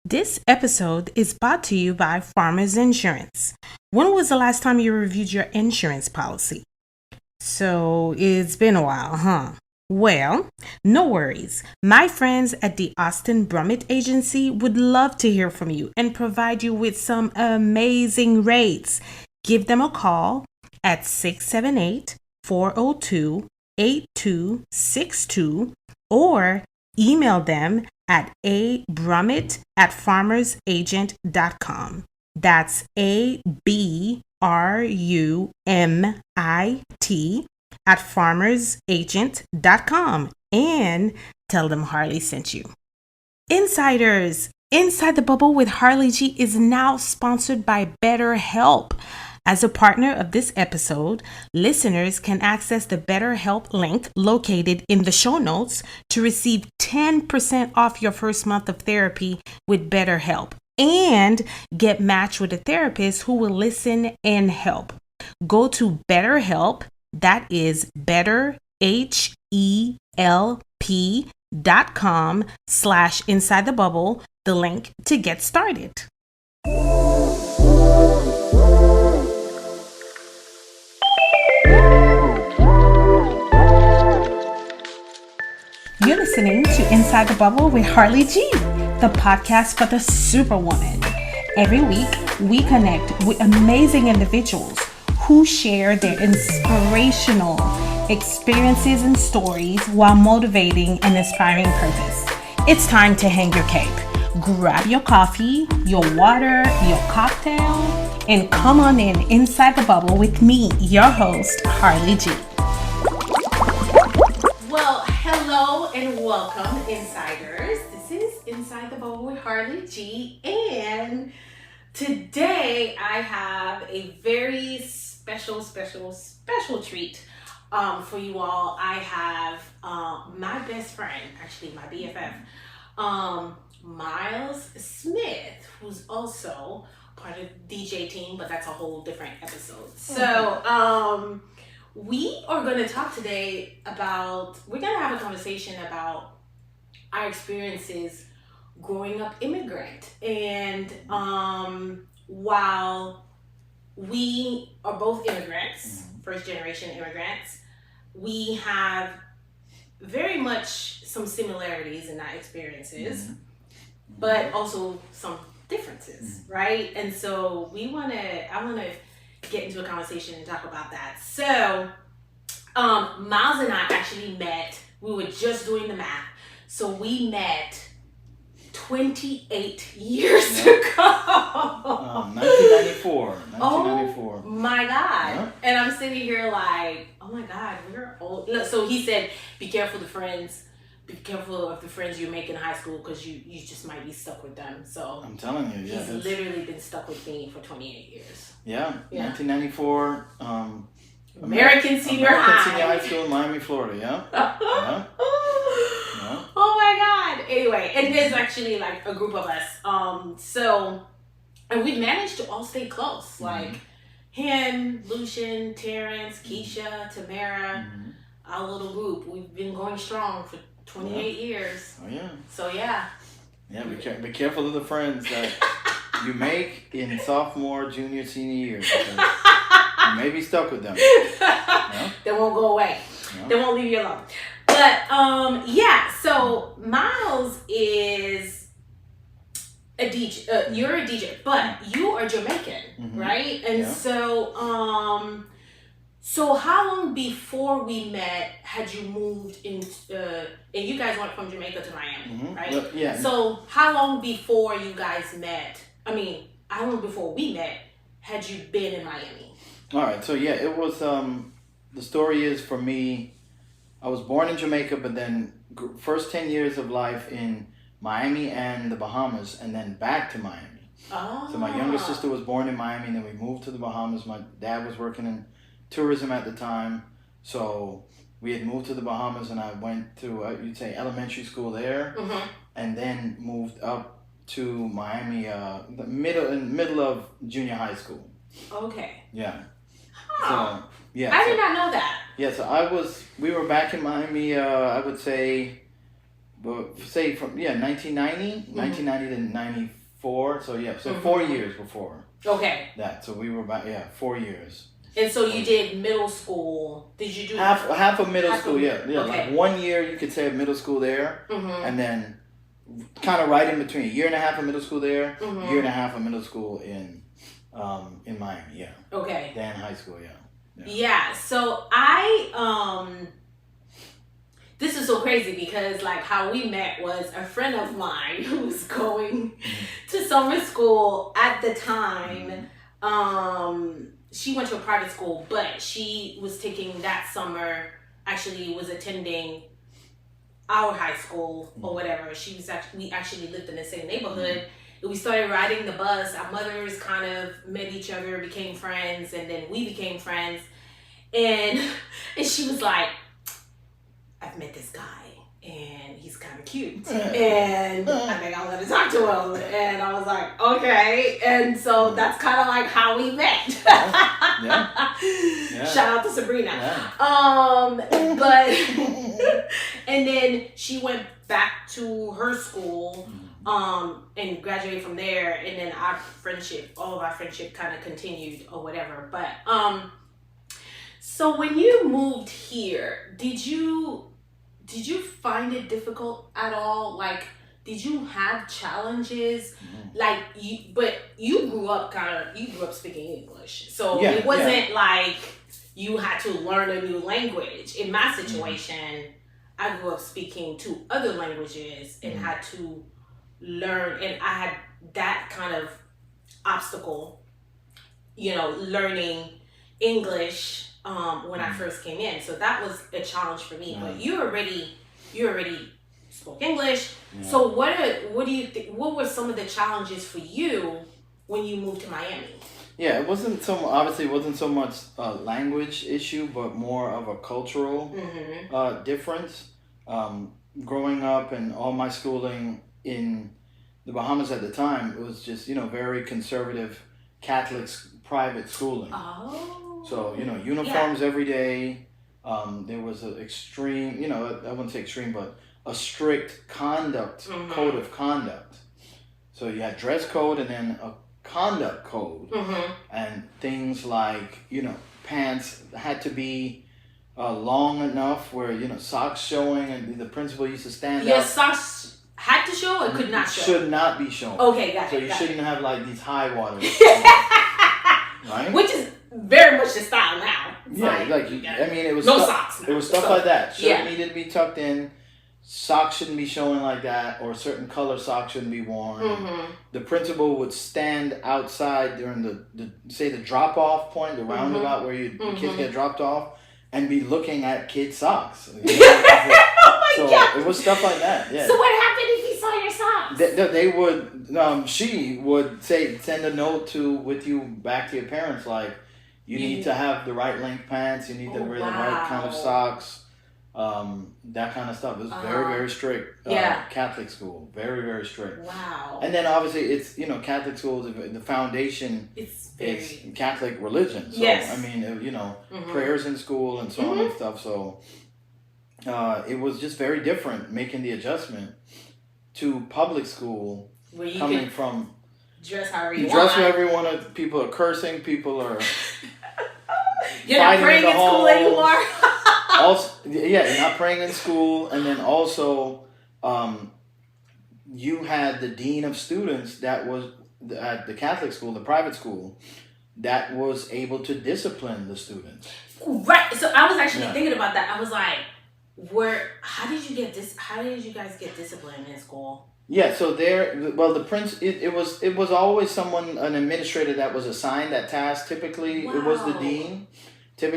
This episode is brought to you by Farmers Insurance. When was the last time you reviewed your insurance policy? So it's been a while, huh? Well, no worries. My friends at the Austin Brummett Agency would love to hear from you and provide you with some amazing rates. Give them a call at 678-402-8262 or email them at abrummett@farmersagent.com. That's ABRUMIT@farmersagent.com, and tell them Harli sent you. Insiders, Inside the Bubble with Harli G is now sponsored by BetterHelp. As a partner of this episode, listeners can access the BetterHelp link located in the show notes to receive 10% off your first month of therapy with BetterHelp and get matched with a therapist who will listen and help. Go to BetterHelp, that is BetterHelp.com/Inside the Bubble, the link to get started. You're listening to Inside the Bubble with Harli G, the podcast for the superwoman. Every week, we connect with amazing individuals who share their inspirational experiences and stories while motivating and inspiring purpose. It's time to hang your cape. Grab your coffee, your water, your cocktail, and come on in Inside the Bubble with me, your host, Harli G. Well, hello and welcome, insiders. This is Inside the Bubble with Harli G, and today I have a very special treat for you all. I have my best friend, actually my BFF, Miles Smith, who's also part of the DJ team, but that's a whole different episode. So, we are going to talk today we're going to have a conversation about our experiences growing up immigrant. And while we are both immigrants, first generation immigrants, we have very much some similarities in our experiences, but also some differences, right? And so I want to get into a conversation and talk about that. So, Miles and I actually met, we were just doing the math. So we met 28 years ago. 1994. Oh my God. Yeah. And I'm sitting here like, oh my God, we're old. So he said, be careful of the friends you make in high school, because you just might be stuck with them. So I'm telling you, he's literally been stuck with me for 28 years. Yeah. 1994. American Senior High School in Miami, Florida. Yeah. Oh my God. Anyway, and there's actually like a group of us. And we managed to all stay close. Like him, Lucian, Terrence, Keisha, Tamara, our little group. We've been going strong for 28 years. Oh yeah. So yeah. Yeah, be careful of the friends that you make in sophomore, junior, senior year. You may be stuck with them. No? They won't go away. No? They won't leave you alone. But so Miles is a DJ. You're a DJ, but you are Jamaican, right? And so how long before we met had you moved into? And you guys went from Jamaica to Miami, right? Well, yeah. So how long before you guys met? How long before we met had you been in Miami? All right. So yeah, it was. The story is, for me, I was born in Jamaica, but then first 10 years of life in Miami and the Bahamas, and then back to Miami. Oh. So my younger sister was born in Miami, and then we moved to the Bahamas. My dad was working in tourism at the time, so we had moved to the Bahamas, and I went to you'd say elementary school there, and then moved up to Miami, the middle of junior high school. Okay. Yeah. Huh. So yeah. I did not know that. Yeah, so we were back in Miami, I would say but say from 1990 to 94. So so 4 years before. Okay. That. So we were about 4 years. And so you did middle school. Did you do half of middle school? Yeah. Okay. Like 1 year you could say of middle school there, and then kind of right in between, a year and a half of middle school there, year and a half of middle school in Miami. Yeah. Okay. Then high school. Yeah. So this is so crazy because like how we met was a friend of mine who was going to summer school at the time. She went to a private school, but she was taking that summer, actually was attending our high school or whatever. We actually lived in the same neighborhood. We started riding the bus. Our mothers kind of met each other, became friends, and then we became friends. And she was like, I've met this guy and he's kind of cute and I think I'm going to talk to him. And I was like, okay. And so that's kind of like how we met. Shout out to Sabrina. But and then she went back to her school and graduated from there. And then all of our friendship kind of continued or whatever. But so when you moved here, did you find it difficult at all? Like, did you have challenges? Like, you grew up speaking English, so it wasn't like you had to learn a new language. In my situation, I grew up speaking 2 other languages and had to learn, and I had that kind of obstacle, learning English when I first came in. So that was a challenge for me. But you already spoke English. Yeah. So what do you think? What were some of the challenges for you when you moved to Miami? Yeah, it wasn't so much a language issue, but more of a cultural difference. Growing up and all my schooling in the Bahamas at the time, it was just very conservative Catholic private schooling. Oh. So, uniforms every day. There was an extreme, I wouldn't say extreme, but a strict code of conduct. So you had dress code and then a conduct code. And things like, pants had to be long enough where, socks showing, and the principal used to stand up. Yes, socks had to show or could not show? Should not be shown. Okay, got it. So you shouldn't have like these high waters. Right? Which is very much the style now. It was no socks. It was stuff like that. Shirt needed to be tucked in. Socks shouldn't be showing like that, or certain color socks shouldn't be worn. The principal would stand outside during the drop off point, the roundabout where the kids get dropped off, and be looking at kids' socks. God. It was stuff like that. Yeah. So what happened if he saw your socks? They would. She would send a note with you back to your parents, like, you need to have the right length pants. You need to wear the right kind of socks. That kind of stuff. It was very, very strict. Catholic school. Very, very strict. Wow. And then obviously it's, Catholic schools, the foundation is Catholic religion. So, I mean, prayers in school and so on and stuff. So it was just very different making the adjustment to public school coming from... Dress however you want. However you want. People are cursing. People are... You're not praying in school anymore. You're not praying in school, and then also, you had the dean of students that was at the Catholic school, the private school, that was able to discipline the students. Right. So I was actually thinking about that. I was like, how did you guys get disciplined in school? Yeah, so it was always an administrator that was assigned that task. Typically, it was the dean. The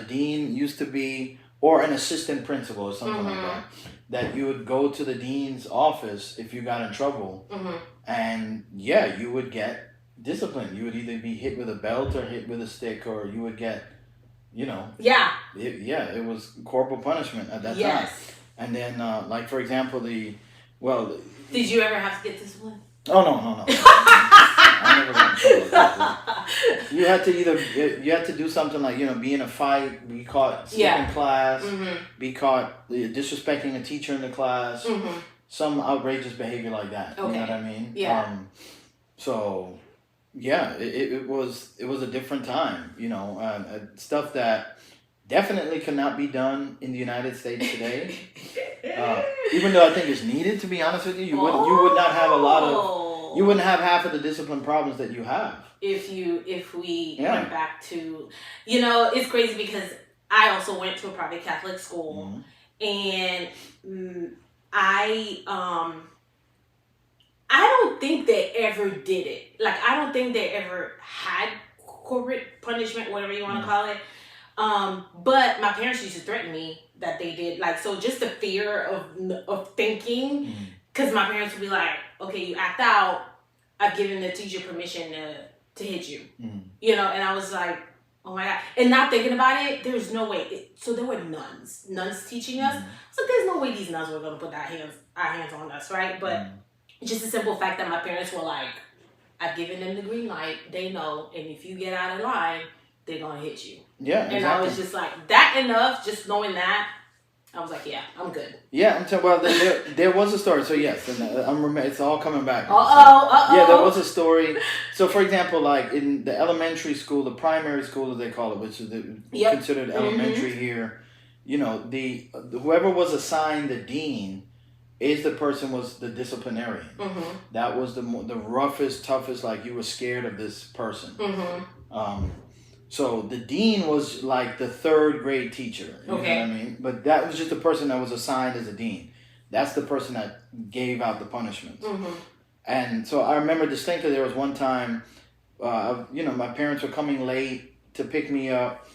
dean used to be, or an assistant principal or something like that. That you would go to the dean's office if you got in trouble, and you would get disciplined. You would either be hit with a belt or hit with a stick, or you would get... It was corporal punishment at that time. And then, like, for example, Did you ever have to get disciplined? Oh, no. I never got in trouble with that. You had to do something like, be in a fight, be caught skipping class, be caught disrespecting a teacher in the class, some outrageous behavior like that. Okay. You know what I mean? Yeah. So, yeah, it was a different time. Stuff that definitely cannot be done in the United States today. Even though I think it's needed, to be honest with you, you would not have you wouldn't have half of the discipline problems that you have. If we went back to, it's crazy because I also went to a private Catholic school, and I don't think they ever did it. Like, I don't think they ever had corporate punishment, whatever you want to call it. But my parents used to threaten me that they did. Like, so just the fear of thinking, because my parents would be like, okay, you act out, I've given the teacher permission to hit you. And I was like, oh my God. And not thinking about it, there's no way. So there were nuns teaching us. So there's no way these nuns were going to put our hands on us, right? But just the simple fact that my parents were like, I've given them the green light, they know, and if you get out of line, they're going to hit you. Yeah, exactly. And I was just like, that enough, just knowing that, I was like, yeah, I'm good. Yeah, there was a story. So yes, and it's all coming back. Yeah, there was a story. So for example, like in the elementary school, the primary school as they call it, which is considered elementary here, whoever was assigned the dean is the person was the disciplinarian. That was the roughest, toughest, like you were scared of this person. So the dean was like the third grade teacher. You know what I mean? But that was just the person that was assigned as a dean. That's the person that gave out the punishments. And so I remember distinctly there was one time, my parents were coming late to pick me up,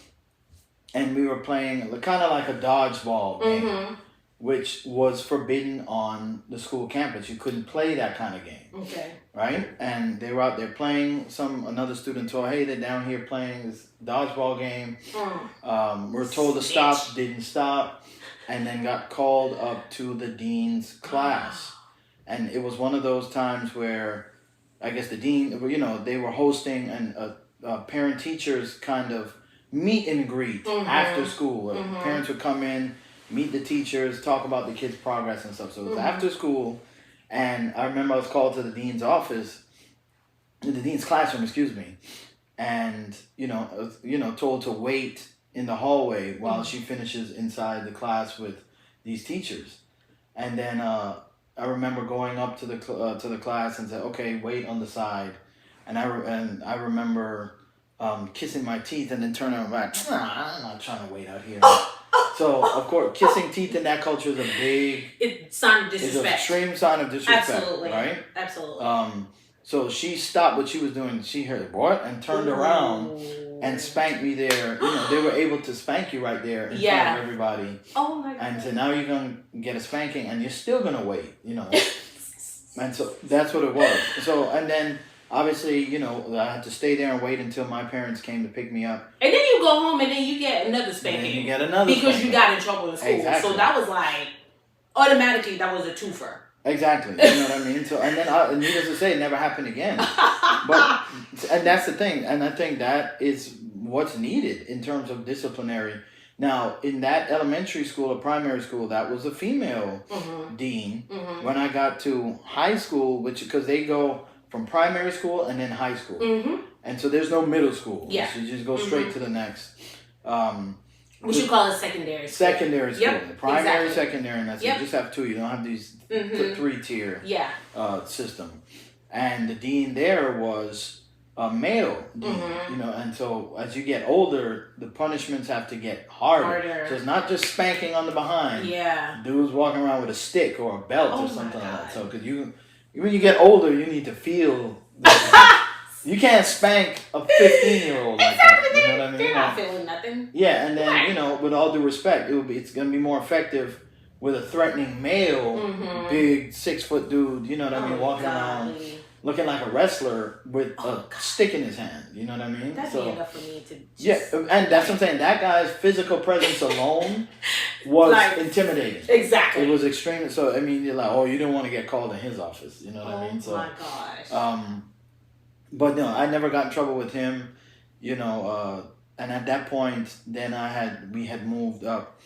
and we were playing kind of like a dodgeball game, which was forbidden on the school campus. You couldn't play that kind of game. Okay. Right? And they were out there playing. Another student told, hey, they're down here playing this dodgeball game. We were told to stop, didn't stop, and then got called up to the dean's class. And it was one of those times where I guess the dean, they were hosting parent teachers kind of meet and greet after school. Parents would come in, meet the teachers, talk about the kids' progress and stuff. So it was after school. And I remember I was called to the dean's office, the dean's classroom, excuse me, and told to wait in the hallway while she finishes inside the class with these teachers. And then I remember going up to the class and said, okay, wait on the side. And I remember kissing my teeth and then turning around. I'm not trying to wait out here. So, of course, kissing teeth in that culture is a big sign of disrespect. It's an extreme sign of disrespect. Absolutely. Right? Absolutely. So she stopped what she was doing. She heard what? And turned around and spanked me there. They were able to spank you right there in front of everybody. Oh my God. And so now you're going to get a spanking and you're still going to wait, And so that's what it was. So, and then obviously, I had to stay there and wait until my parents came to pick me up. And then you go home and then you get another spanking. And then you get another because spanking. You got in trouble in school. Exactly. So that was like, automatically that was a twofer. Exactly. You know what I mean? So, and then, needless to say, it never happened again. And that's the thing. And I think that is what's needed in terms of disciplinary. Now, in that elementary school or primary school, that was a female dean. When I got to high school, because they go from primary school and then high school. And so there's no middle school. Yeah. So you just go straight to the next. We should call it secondary school. Secondary school. Yep. Primary, secondary, and that's it. You just have two. You don't have these three-tier system. And the dean there was a male dean, and so as you get older, the punishments have to get harder. So it's not just spanking on the behind. Yeah. Dudes walking around with a stick or a belt or something like that. So because when you get older, you need to feel. You can't spank a 15-year-old like that. You know what I mean? They're not feeling nothing. Yeah, and then with all due respect, it's gonna be more effective with a threatening male, big 6-foot dude. You know what I mean? Walking around looking like a wrestler with a stick in his hand. You know what I mean? That'd be enough for me to. And that's what I'm saying. That guy's physical presence alone was intimidating. Exactly. It was extreme. So I mean, you're like, you didn't want to get called in his office. You know what I mean? So, my gosh. But no, I never got in trouble with him, and at that point, then we had moved up.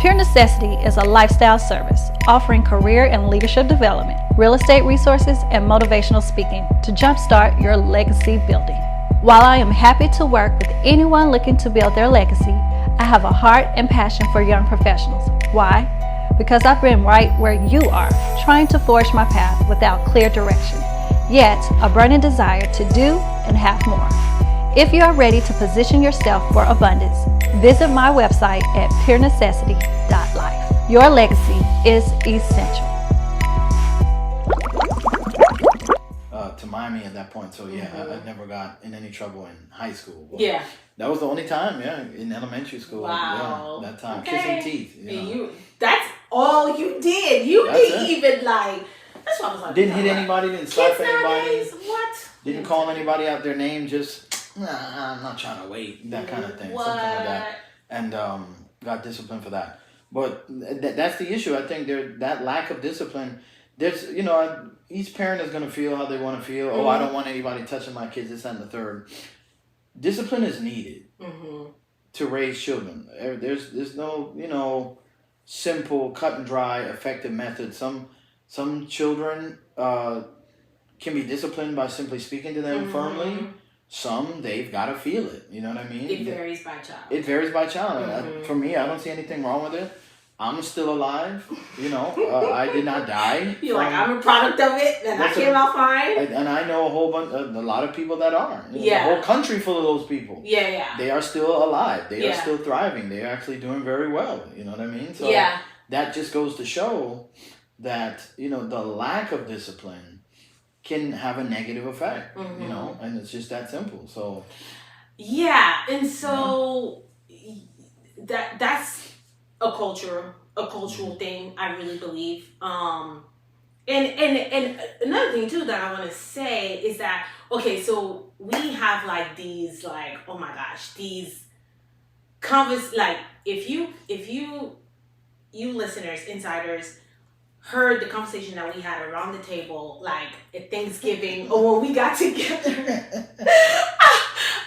Pure Necessity is a lifestyle service offering career and leadership development, real estate resources, and motivational speaking to jumpstart your legacy building. While I am happy to work with anyone looking to build their legacy, I have a heart and passion for young professionals. Why? Because I've been right where you are, trying to forge my path without clear direction, yet a burning desire to do and have more. If you are ready to position yourself for abundance, visit my website at purenecessity.life. Your legacy is essential. To Miami at that point, so yeah, I never got in any trouble in high school. Well, yeah, that was the only time. Yeah, in elementary school. Wow, yeah, that time, okay. Kissing teeth. That's all you did. You didn't even like. That's what I was like. Didn't hit anybody. Didn't slap anybody. What? Didn't call anybody out their name. Just I'm not trying to wait. That kind of thing. What? Something like that. And got disciplined for that. But that's the issue. I think that lack of discipline. There's each parent is going to feel how they want to feel. Oh, I don't want anybody touching my kids. This and the third. Discipline is needed to raise children. There's no simple, cut and dry, effective method. Some children can be disciplined by simply speaking to them firmly. Some, they've got to feel it. You know what I mean? It varies by child. It varies by child. For me, I don't see anything wrong with it. I'm still alive. I did not die. You're like, I'm a product of it, and I came out fine. And I know a lot of people that are. The whole country full of those people. Yeah. They are still alive. They are still thriving. They are actually doing very well. You know what I mean? So that just goes to show that, the lack of discipline can have a negative effect, and it's just that simple. So. Yeah. And so that's a cultural thing, I really believe. And another thing too that I want to say is that, okay, so we have like these, like, oh my gosh, these like if you listeners, insiders, heard the conversation that we had around the table, like at Thanksgiving or when we got together,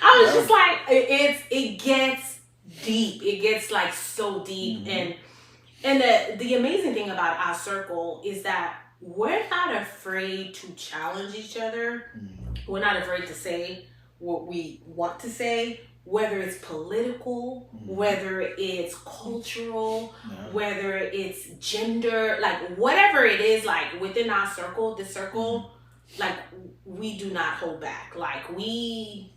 I was just like, it gets deep. It gets like so deep. And the amazing thing about our circle is that we're not afraid to challenge each other. We're not afraid to say what we want to say, whether it's political, whether it's cultural, whether it's gender, like whatever it is, like within our circle, the circle, like we do not hold back. Like we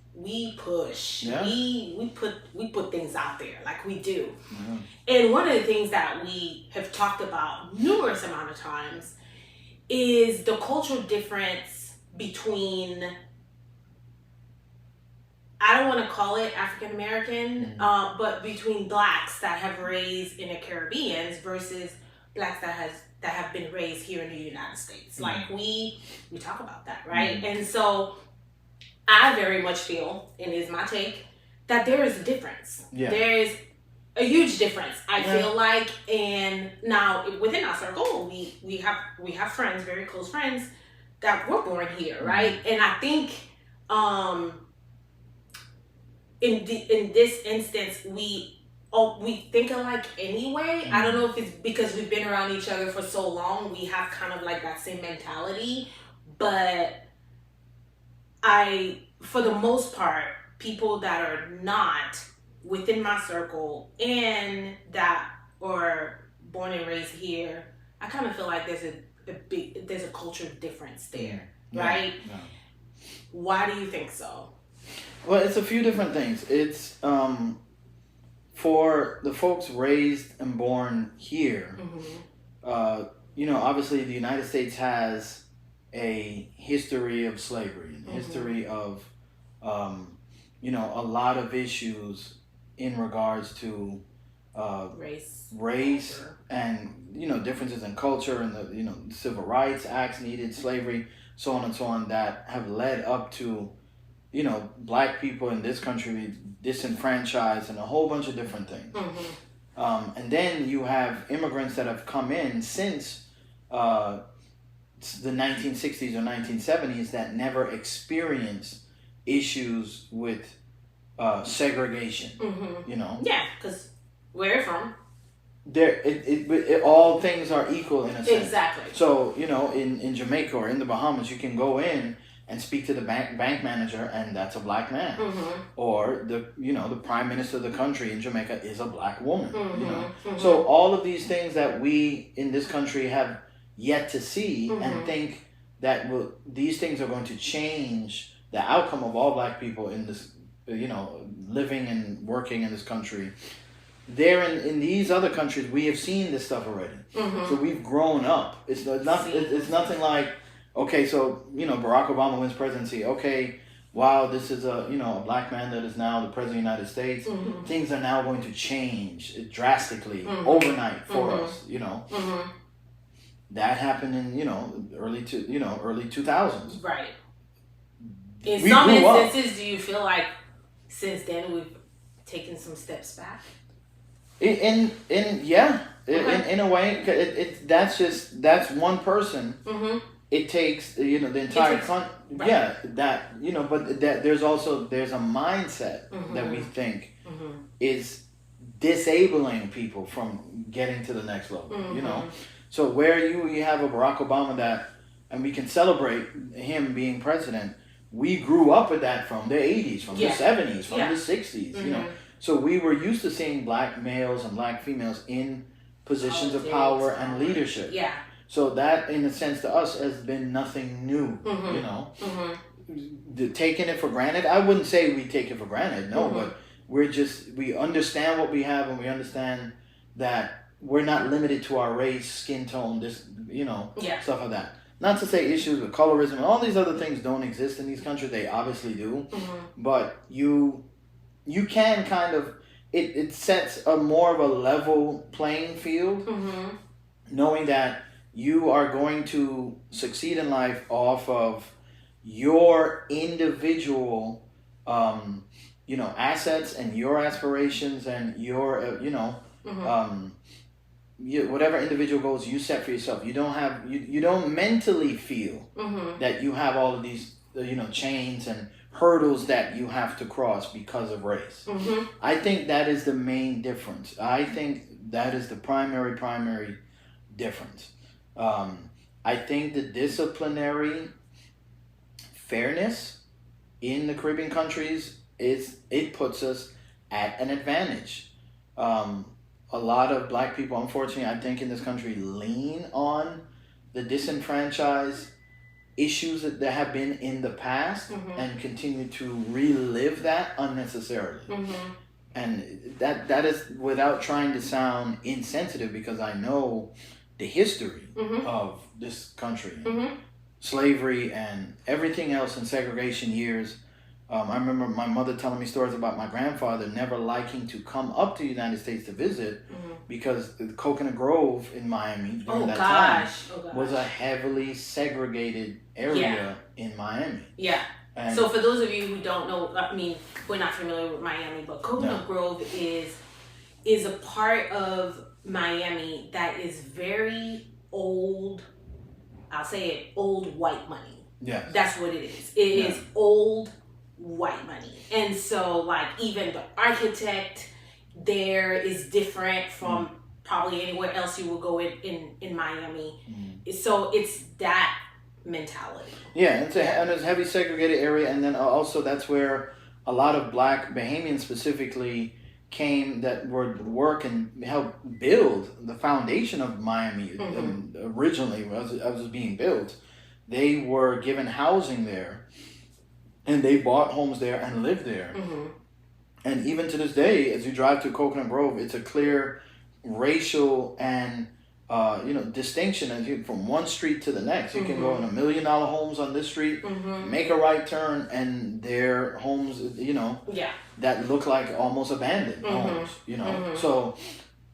push. We put things out there, like we do. And one of the things that we have talked about numerous amount of times is the cultural difference between, I don't want to call it African American, but between blacks that have raised in the Caribbean versus blacks that have been raised here in the United States. Like we talk about that, right? And so I very much feel, and is my take, that there is a difference. There is a huge difference, I feel like. And now within our circle, we have friends, very close friends, that were born here, right? And I think in this instance, we think alike anyway. I don't know if it's because we've been around each other for so long, we have kind of like that same mentality, but for the most part, people that are not within my circle and that are born and raised here, I kind of feel like there's a cultural difference there, right? Why do you think so? Well, it's a few different things. It's for the folks raised and born here. Obviously the United States has a history of slavery, and history of a lot of issues in regards to race and differences in culture, and the civil rights acts needed, slavery, so on and so on, that have led up to black people in this country disenfranchised and a whole bunch of different things. And then you have immigrants that have come in since the 1960s or 1970s that never experienced issues with segregation. You know. Yeah, because where you're from. All things are equal in a sense. Exactly. So, you know, in Jamaica or in the Bahamas, you can go in and speak to the bank manager, and that's a black man. Or the prime minister of the country in Jamaica is a black woman. You know, so all of these things that we in this country have yet to see and think that these things are going to change the outcome of all black people in this, living and working in this country. There in these other countries, we have seen this stuff already. So we've grown up. It's nothing like, okay, so Barack Obama wins presidency. Okay, wow, this is a black man that is now the president of the United States. Things are now going to change drastically overnight for us. That happened in early 2000s. Right. In some instances, do you feel like since then we've taken some steps back? In a way, that's one person. It takes the entire country. Right. Yeah, but there's a mindset that we think is disabling people from getting to the next level. So where you have a Barack Obama and we can celebrate him being president. We grew up with that from the 80s, from the 70s, from the 60s. So we were used to seeing black males and black females in positions of power and leadership. Yeah. So that, in a sense, to us has been nothing new. Taking it for granted. I wouldn't say we take it for granted, no, but we understand what we have, and we understand that we're not limited to our race, skin tone, stuff like that. Not to say issues with colorism and all these other things don't exist in these countries. They obviously do, but you can kind of it sets a more of a level playing field, knowing that you are going to succeed in life off of your individual assets and your aspirations and your whatever individual goals you set for yourself. You don't mentally feel that you have all of these chains and hurdles that you have to cross because of race. I think that is the main difference. I think that is the primary difference. I think the disciplinary fairness in the Caribbean countries it puts us at an advantage. A lot of black people, unfortunately, I think in this country lean on the disenfranchised issues that there have been in the past and continue to relive that unnecessarily. And that is without trying to sound insensitive, because I know the history of this country, slavery and everything else in segregation years. I remember my mother telling me stories about my grandfather never liking to come up to the United States to visit because the Coconut Grove in Miami during that time was a heavily segregated area in Miami. Yeah. And so for those of you who don't know, I mean, we're not familiar with Miami, but Coconut Grove is a part of Miami that is very old. I'll say it, old white money. Yeah. That's what it is. It is old white money. And so like even the architect there is different from probably anywhere else you will go in Miami. So it's that mentality. Yeah, and it's a heavy segregated area, and then also that's where a lot of black Bahamians specifically came that would work and help build the foundation of Miami. Originally as it was being built, they were given housing there. And they bought homes there and lived there. And even to this day, as you drive to Coconut Grove, it's a clear racial and distinction as you from one street to the next. You can go in $1 million homes on this street, make a right turn, and their homes, that look like almost abandoned homes. So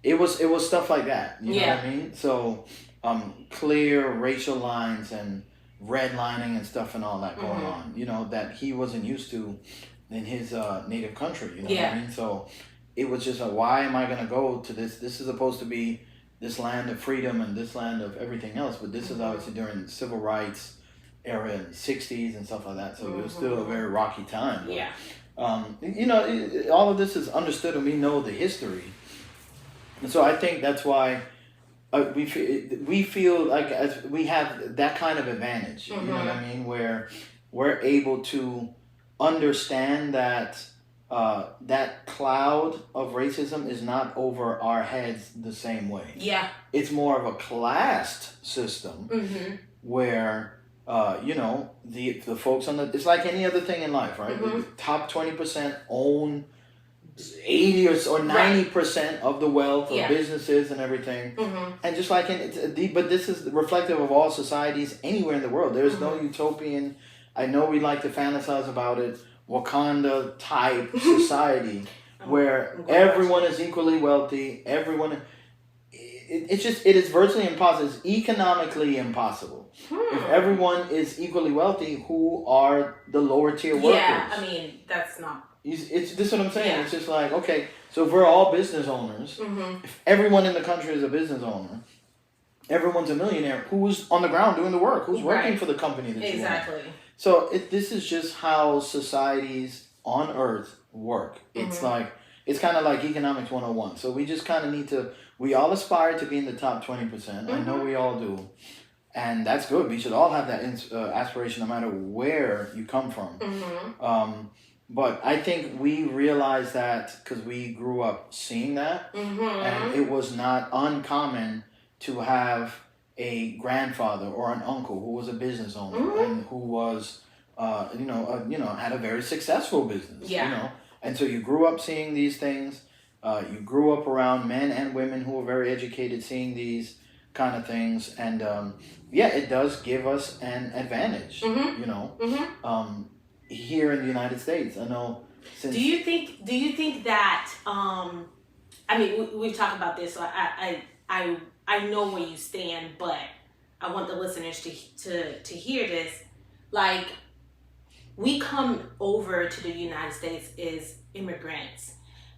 it was stuff like that. You know what I mean? So clear racial lines and redlining and stuff and all that going on, that he wasn't used to in his native country, what I mean? So it was just why am I going to go to this? This is supposed to be this land of freedom and this land of everything else. But this is obviously during the civil rights era in the 60s and stuff like that. So it was still a very rocky time. But, Yeah. All of this is understood and we know the history. And so I think that's why we feel like as we have that kind of advantage. You know what I mean? Where we're able to understand that that cloud of racism is not over our heads the same way. Yeah. It's more of a classed system where the folks on it's like any other thing in life, right? The top 20% own 80 or 90% of the wealth of businesses and everything. And just like but this is reflective of all societies anywhere in the world. There's no utopian, I know we like to fantasize about it, Wakanda type society where everyone is equally wealthy, it is virtually impossible. It's economically impossible. If everyone is equally wealthy, who are the lower tier workers? Yeah, I mean, that's not... This is what I'm saying. Yeah. It's just like, okay, so if we're all business owners, if everyone in the country is a business owner, everyone's a millionaire, who's on the ground doing the work? Who's working for the company that you want? So this is just how societies on Earth work. It's like, it's kind of like economics 101. So we just kind of need to, we all aspire to be in the top 20%. I know we all do. And that's good. We should all have that aspiration no matter where you come from. But I think we realized that because we grew up seeing that. And it was not uncommon to have a grandfather or an uncle who was a business owner and who was, had a very successful business. And so you grew up seeing these things. You grew up around men and women who were very educated, seeing these kind of things. And it does give us an advantage, here in the United States. I know. Do you think that? I mean, we've talked about this. So I know where you stand, but I want the listeners to hear this. Like, we come over to the United States as immigrants,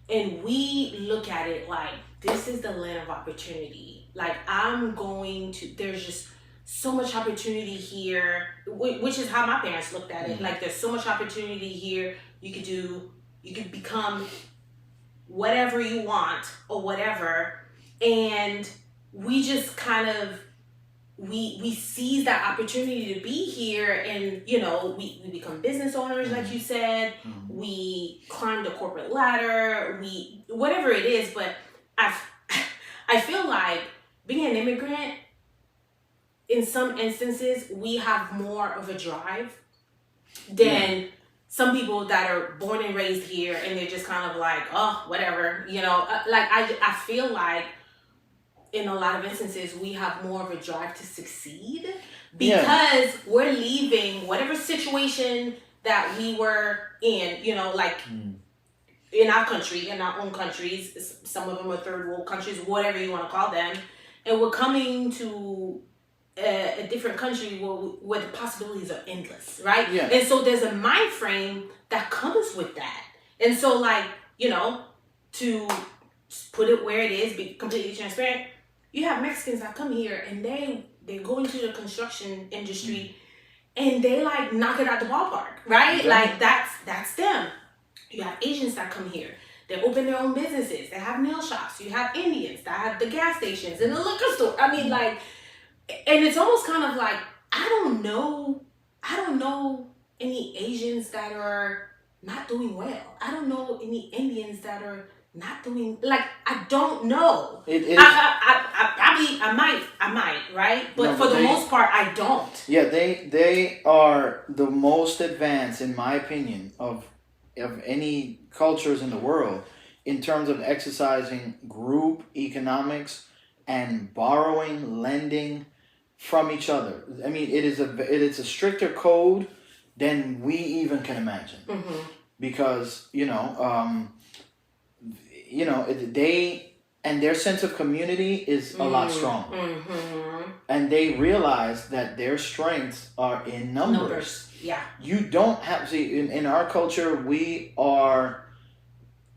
and we look at it like this is the land of opportunity. Like, there's just so much opportunity here, which is how my parents looked at it. Like, there's so much opportunity here. You could become whatever you want or whatever. And we just kind of, we seize that opportunity to be here, and we become business owners, like you said. We climb the corporate ladder, whatever it is. But I feel like being an immigrant, in some instances, we have more of a drive than some people that are born and raised here, and they're just kind of like, oh, whatever, like I feel like in a lot of instances, we have more of a drive to succeed because we're leaving whatever situation that we were in, in our country, in our own countries. Some of them are third world countries, whatever you want to call them. And we're coming to a different country where the possibilities are endless, right? Yeah. And so there's a mind frame that comes with that. And so, to put it where it is, be completely transparent, you have Mexicans that come here and they go into the construction industry and they knock it out the ballpark, right? Yeah. Like that's them. You have Asians that come here. They open their own businesses. They have nail shops. You have Indians that have the gas stations and the liquor store. I mean, and it's almost kind of like, I don't know any Asians that are not doing well. I don't know any Indians that are not doing, I don't know. I might, right? But for the most part, I don't. Yeah, they are the most advanced, in my opinion, of any cultures in the world in terms of exercising group economics and borrowing, lending from each other. I mean, it is a stricter code than we even can imagine. Because, they and their sense of community is a lot stronger. And they realize that their strengths are in numbers. Yeah. You don't have, in our culture, we are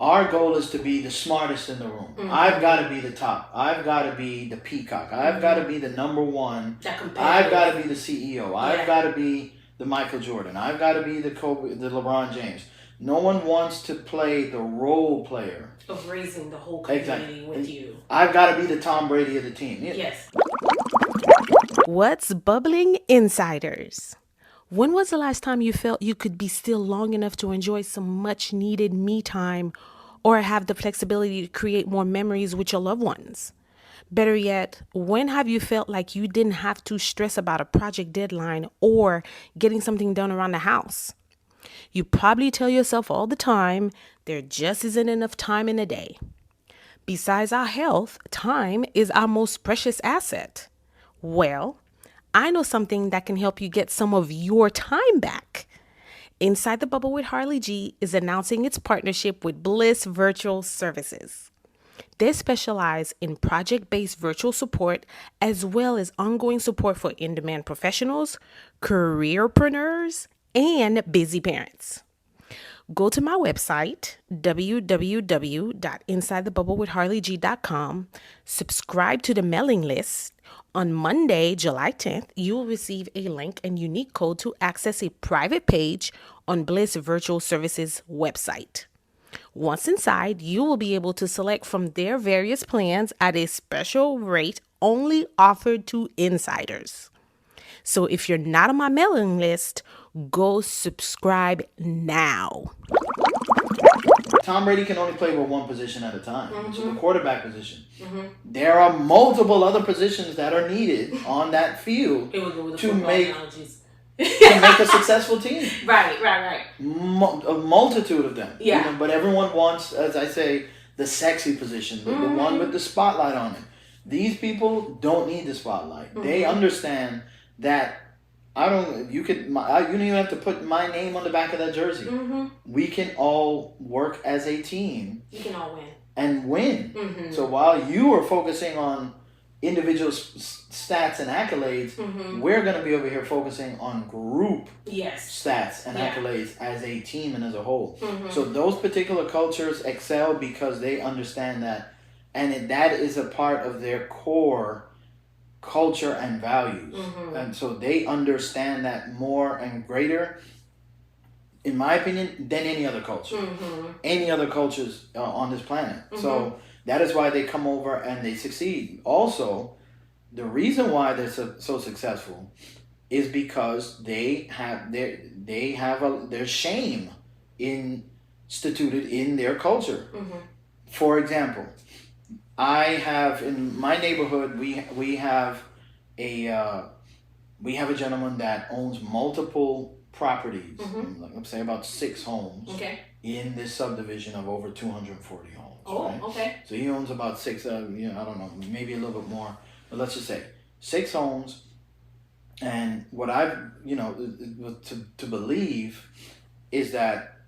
our goal is to be the smartest in the room. I've got to be the top. I've got to be the peacock. I've got to be the number one. I've got to be the CEO. I've got to be the Michael Jordan. I've got to be the Kobe, the LeBron James. No one wants to play the role player of raising the whole community with you. I've got to be the Tom Brady of the team. Yes. What's bubbling, insiders? When was the last time you felt you could be still long enough to enjoy some much needed me time or have the flexibility to create more memories with your loved ones? Better yet, when have you felt like you didn't have to stress about a project deadline or getting something done around the house? You probably tell yourself all the time, there just isn't enough time in a day. Besides our health, time is our most precious asset. Well, I know something that can help you get some of your time back. Inside the Bubble with Harli G is announcing its partnership with Bliss Virtual Services. They specialize in project-based virtual support as well as ongoing support for in-demand professionals, careerpreneurs, and busy parents. Go to my website, www.insidethebubblewithharlig.com, subscribe to the mailing list. On Monday, July 10th, you will receive a link and unique code to access a private page on Bliss Virtual Services website. Once inside, you will be able to select from their various plans at a special rate only offered to insiders. So if you're not on my mailing list, go subscribe now. Tom Brady can only play with one position at a time, which is the quarterback position. There are multiple other positions that are needed on that field to make a successful team. Right. A multitude of them. Yeah. You know, but everyone wants, as I say, the sexy position, the one with the spotlight on it. These people don't need the spotlight. They understand that you don't even have to put my name on the back of that jersey. We can all work as a team. You can all win. And win. So while you are focusing on individual stats and accolades, we're going to be over here focusing on group stats and accolades as a team and as a whole. So those particular cultures excel because they understand that, and that is a part of their core culture and values. And so they understand that more and greater, in my opinion, than any other culture. Any other cultures on this planet. So that is why they come over and they succeed. Also, the reason why they're so successful is because they have their shame instituted in their culture. For example, I have in my neighborhood we have a gentleman that owns multiple properties. Let's say about 6 homes in this subdivision of over 240 homes. Right? So he owns about 6. I don't know, maybe a little bit more, but let's just say 6 homes. And what I've to believe is that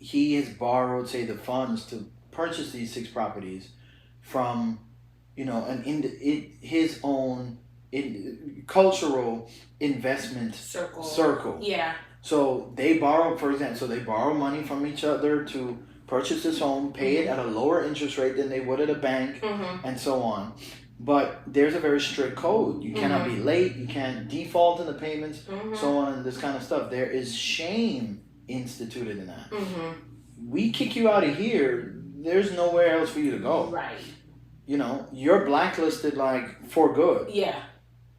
he has borrowed, say, the funds to purchase these 6 properties from, his own cultural investment circle. Yeah. So they borrow, for example, money from each other to purchase this home, pay it at a lower interest rate than they would at a bank, and so on. But there's a very strict code. You cannot be late. You can't default in the payments, so on, and this kind of stuff. There is shame instituted in that. We kick you out of here, there's nowhere else for you to go. Right. You're blacklisted for good. Yeah.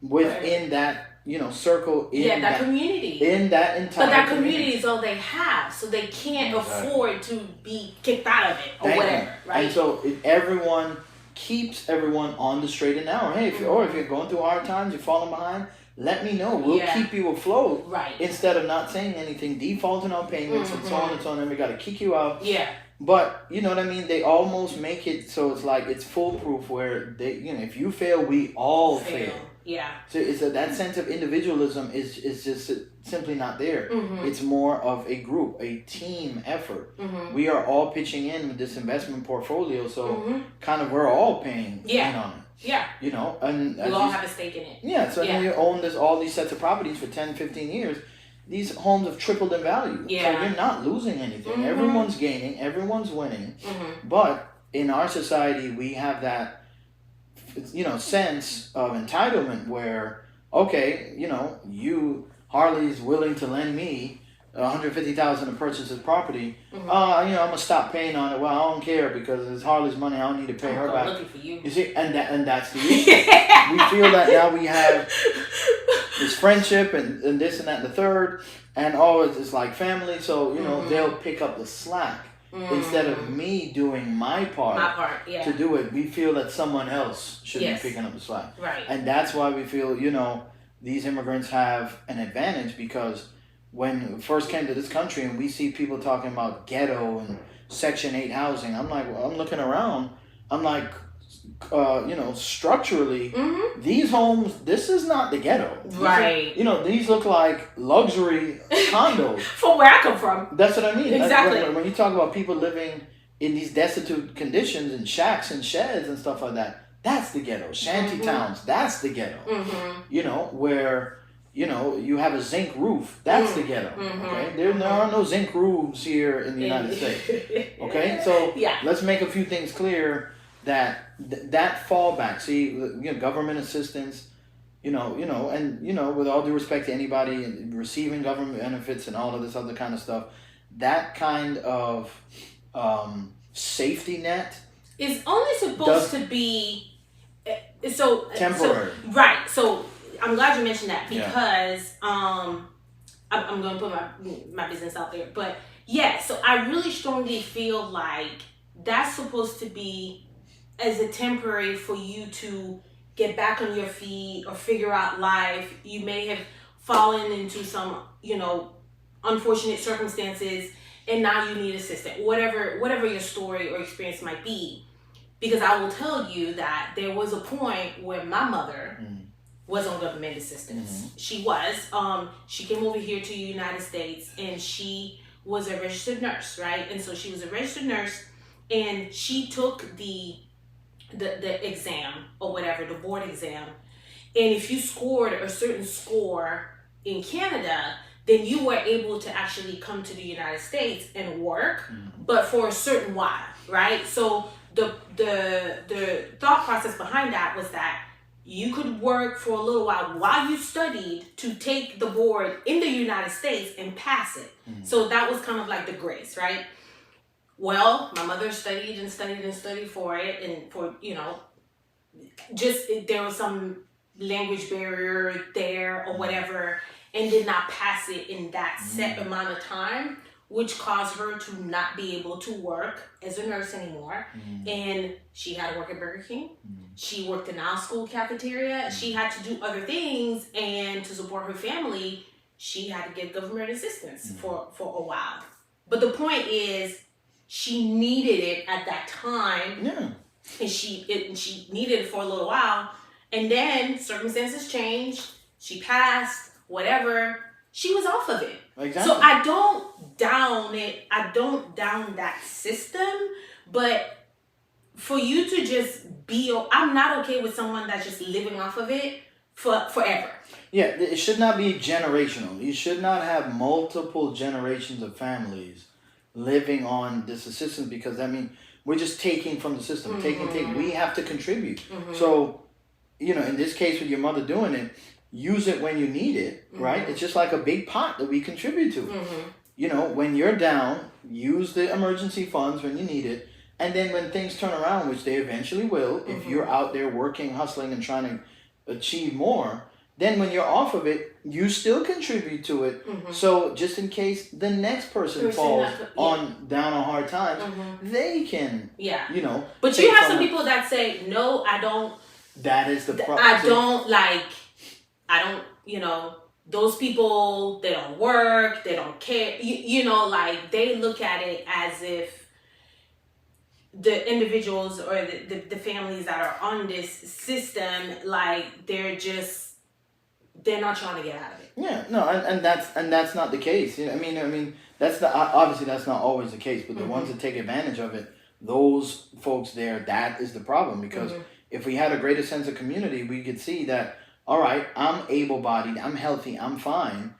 Within that, circle. That community. In that entire. But that community is all they have, so they can't afford to be kicked out of it or whatever. Right. And so if everyone keeps everyone on the straight and narrow. Hey, if you're going through hard times, you're falling behind, let me know. We'll keep you afloat. Right. Instead of not saying anything, defaulting on payments and so on and so on, and we got to kick you out. Yeah. But you know what I mean? They almost make it so it's like it's foolproof where they, if you fail, we all fail. Yeah. So that sense of individualism is just simply not there. It's more of a group, a team effort. We are all pitching in with this investment portfolio, so kind of we're all paying in on it. Yeah. And we all have a stake in it. Yeah. So then you own all these sets of properties for 10, 15 years. these homes have tripled in value. Yeah. So you're not losing anything. Mm-hmm. Everyone's gaining. Everyone's winning. Mm-hmm. But in our society, we have that, sense of entitlement where, okay, Harley's willing to lend me $150,000 to purchase his property. Mm-hmm. I'm gonna stop paying on it. Well, I don't care because it's Harley's money. I don't need to pay her back. Looking for you. You see, and that's the issue. We feel that now we have this friendship and this and that and the third, and it's like family. So they'll pick up the slack instead of me doing my part. To do it. We feel that someone else should be picking up the slack. Right. And that's why we feel these immigrants have an advantage, because when we first came to this country and we see people talking about ghetto and Section 8 housing, I'm like, I'm looking around, I'm like, structurally, these homes, this is not the ghetto. Right. These look like luxury condos. From where I come from. That's what I mean. Exactly. When you talk about people living in these destitute conditions in shacks and sheds and stuff like that, that's the ghetto. Shanty towns, that's the ghetto. Where you have a zinc roof, that's the ghetto. Okay, there are no zinc roofs here in the United States. Okay, so let's make a few things clear. That fallback, see, government assistance, and with all due respect to anybody receiving government benefits and all of this other kind of stuff, that kind of safety net is only supposed to be temporary. Right. So I'm glad you mentioned that, because I'm going to put my business out there, but so I really strongly feel like that's supposed to be as a temporary for you to get back on your feet or figure out life. You may have fallen into some, unfortunate circumstances, and now you need assistance, whatever your story or experience might be. Because I will tell you that there was a point where my mother was on government assistance. She was. She came over here to the United States, and she was a registered nurse, right? And so she was a registered nurse, and she took the exam or whatever, the board exam. And if you scored a certain score in Canada, then you were able to actually come to the United States and work, but for a certain while, right? So the thought process behind that was that you could work for a little while you studied to take the board in the United States and pass it. So that was kind of like the grace, right? Well, my mother studied and studied and studied for it, and for, there was some language barrier there or whatever, and did not pass it in that set amount of time, which caused her to not be able to work as a nurse anymore. And she had to work at Burger King. She worked in our school cafeteria. She had to do other things, and to support her family, she had to get government assistance for a while. But the point is, she needed it at that time, and she needed it for a little while, and then circumstances changed. She passed, whatever. She was off of it. Exactly. So I don't down it. I don't down that system, but for you to just I'm not okay with someone that's just living off of it forever. Yeah, it should not be generational. You should not have multiple generations of families living on this assistance, because we're just taking from the system. Taking. We have to contribute. So, in this case with your mother doing it, use it when you need it, right? It's just like a big pot that we contribute to. When you're down, use the emergency funds when you need it. And then when things turn around, which they eventually will, if you're out there working, hustling, and trying to achieve more, then when you're off of it, you still contribute to it. So just in case the next person falls down on hard times, they can, But you have some people that say, no, I don't. That is the problem. I don't, those people, they don't work, they don't care. They look at it as if the individuals or the families that are on this system, they're not trying to get out of it. Yeah, no, and that's not the case. That's obviously that's not always the case, but the ones that take advantage of it, those folks there, that is the problem. Because if we had a greater sense of community, we could see that, all right, I'm able-bodied, I'm healthy, I'm fine.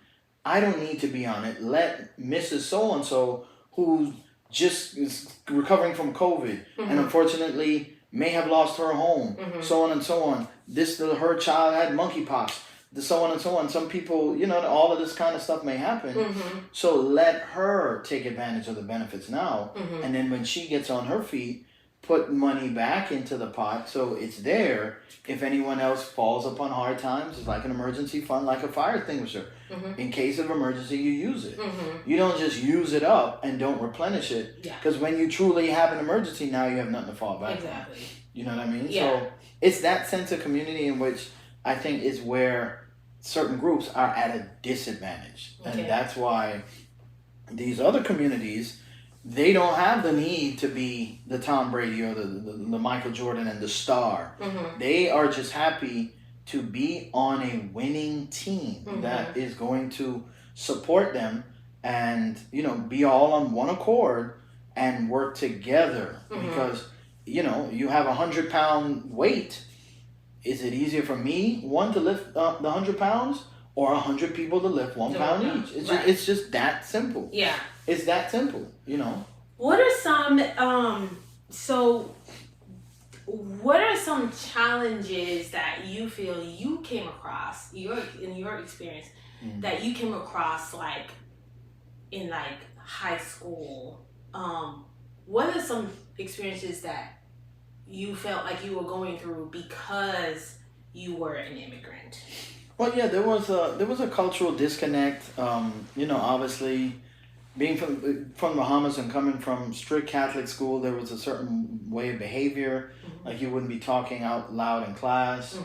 I don't need to be on it. Let Mrs. So and so, who just is recovering from COVID and unfortunately may have lost her home, so on and so on. Her child had monkeypox, so on and so on. Some people, all of this kind of stuff may happen. So let her take advantage of the benefits now, and then when she gets on her feet, put money back into the pot so it's there. If anyone else falls upon hard times, it's like an emergency fund, like a fire extinguisher. In case of emergency, you use it. You don't just use it up and don't replenish it. Because when you truly have an emergency, now you have nothing to fall back on. You know what I mean? Yeah. So it's that sense of community in which I think is where certain groups are at a disadvantage. And that's why these other communities, they don't have the need to be the Tom Brady or the Michael Jordan and the star. They are just happy to be on a winning team that is going to support them and, be all on one accord and work together. Because, you have 100-pound weight. Is it easier for me, one, to lift the 100 pounds or 100 people to lift 1 pound each? It's just that simple. Yeah. It's that simple, What are some what are some challenges that you feel you came across in your experience that you came across in high school? What are some experiences that you felt like you were going through because you were an immigrant? Well, yeah, there was a cultural disconnect. Obviously, being from Bahamas and coming from strict Catholic school, there was a certain way of behavior. Like you wouldn't be talking out loud in class.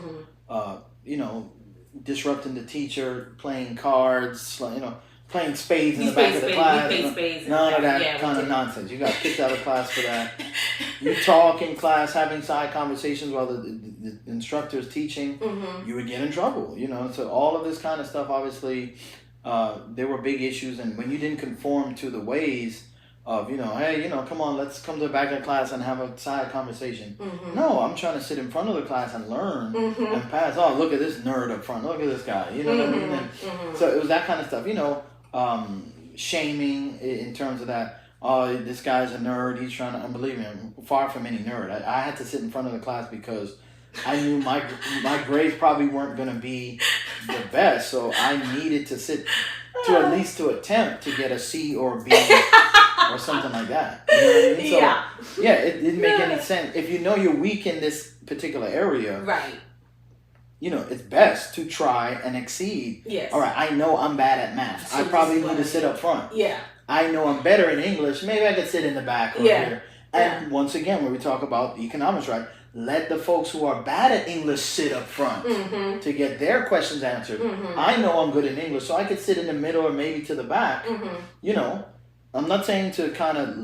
Disrupting the teacher, playing cards, playing spades in the back of the class. None of that kind of nonsense. You got kicked out of class for that. You talk in class, having side conversations while the instructor's teaching, you would get in trouble. So all of this kind of stuff, obviously, there were big issues. And when you didn't conform to the ways of, hey, come on, let's come to the back of the class and have a side conversation. No, I'm trying to sit in front of the class and learn and pass. Oh, look at this nerd up front. Look at this guy. You know what I mean? And so it was that kind of stuff. Shaming in terms of that. Oh, this guy's a nerd. He's trying to. And believe me, I'm far from any nerd. I had to sit in front of the class because I knew my grades probably weren't going to be the best, so I needed to sit to at least to attempt to get a C or a B or something like that. You know what I mean? So, it didn't make any sense. If you know you're weak in this particular area, right? It's best to try and exceed. Yes. All right, I know I'm bad at math. I probably need to sit up front. Yeah. I know I'm better in English. Maybe I could sit in the back or here. And once again, when we talk about economics, right, let the folks who are bad at English sit up front to get their questions answered. I know I'm good in English, so I could sit in the middle or maybe to the back. I'm not saying to kind of,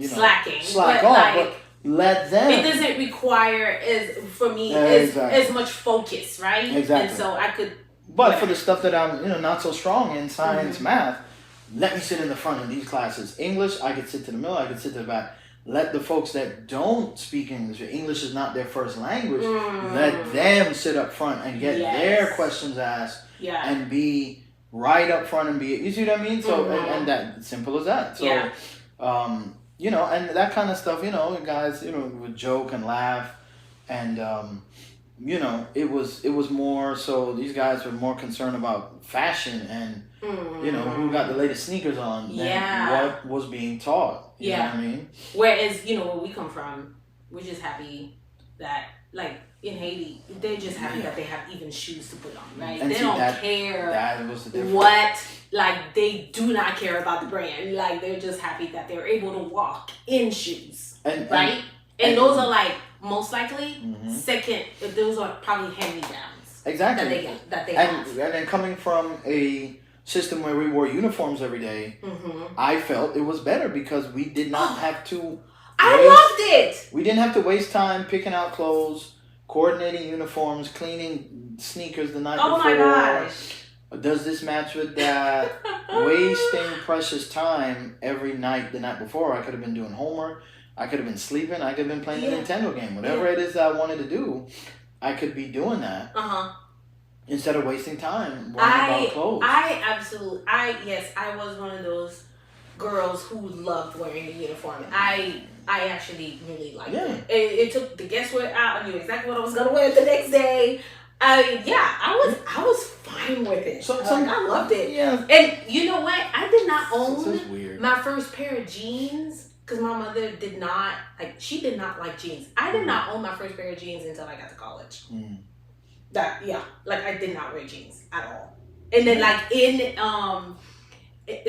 slack off, but let them. It doesn't require as much focus, right? Exactly. And so I could. But for the stuff that I'm, not so strong in, science, math, let me sit in the front in these classes. English, I could sit to the middle, I could sit to the back. Let the folks that don't speak English, or English is not their first language, let them sit up front and get their questions asked and be right up front and be, you see what I mean? So, and that, simple as that. So, and that kind of stuff, guys, would joke and laugh and, it was more so these guys were more concerned about fashion and who got the latest sneakers on than what was being taught. You know what I mean? Whereas, where we come from, we're just happy that in Haiti, they're just happy that they have even shoes to put on, right? And they don't care that was the difference. what, they do not care about the brand. They're just happy that they're able to walk in shoes, right? And those are most likely second. Those are probably hand-me-downs. Exactly. That they have. And then coming from a system where we wore uniforms every day, I felt it was better because we did not have to. I loved it. We didn't have to waste time picking out clothes, coordinating uniforms, cleaning sneakers the night before. Oh my gosh. Does this match with that? Wasting precious time every night the night before. I could have been doing homework. I could have been sleeping. I could have been playing a Nintendo game. Whatever it is that I wanted to do, I could be doing that. instead of wasting time worrying about clothes. Yes, I was one of those girls who loved wearing a uniform. I actually really liked it. It took the guesswork out. I knew exactly what I was gonna wear the next day. I was fine with it. I loved it. Yeah. And you know what? I did not This is own weird. my first pair of jeans because my mother did not she did not like jeans. I did not own my first pair of jeans until I got to college. I did not wear jeans at all. And then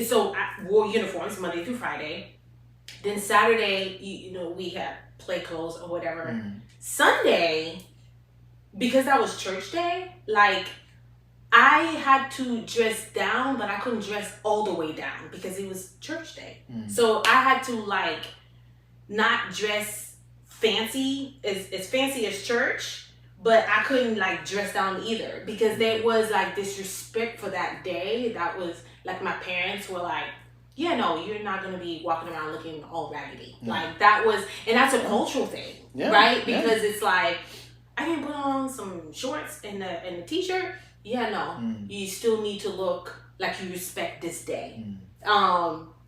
so I wore uniforms Monday through Friday. Then Saturday, we had play clothes or whatever. Sunday, because that was church day, I had to dress down, but I couldn't dress all the way down because it was church day. So I had to not dress fancy as fancy as church, but I couldn't dress down either because there was disrespect for that day. That was my parents were yeah, no, you're not gonna be walking around looking all raggedy. That was, and that's a cultural thing, right? Because it's I can put on some shorts and a t-shirt. Yeah, no, you still need to look like you respect this day.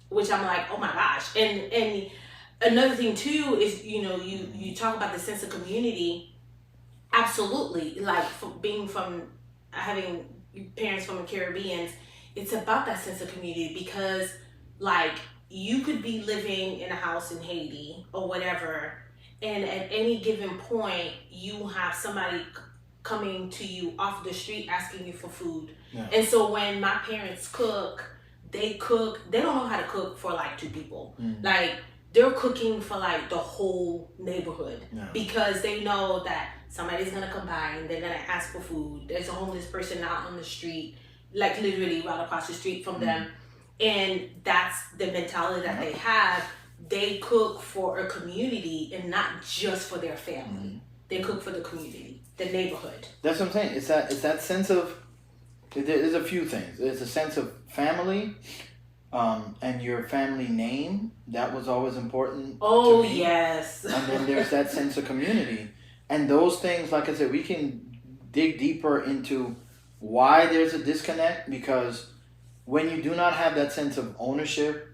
Which I'm oh my gosh, and another thing too is you talk about the sense of community. Absolutely, having parents from the Caribbean, it's about that sense of community because you could be living in a house in Haiti or whatever, and at any given point you have somebody coming to you off the street asking you for food. And so when my parents cook, they don't know how to cook for 2 people. They're cooking for the whole neighborhood because they know that somebody's gonna come by and they're gonna ask for food. There's a homeless person out on the street, literally right across the street from them. And that's the mentality that they have. They cook for a community and not just for their family. They cook for the community, the neighborhood. That's what I'm saying. It's that sense of, there's a few things. There's a sense of family, and your family name. That was always important to me. Yes. And then there's that sense of community. And those things, like I said, we can dig deeper into why there's a disconnect, because when you do not have that sense of ownership,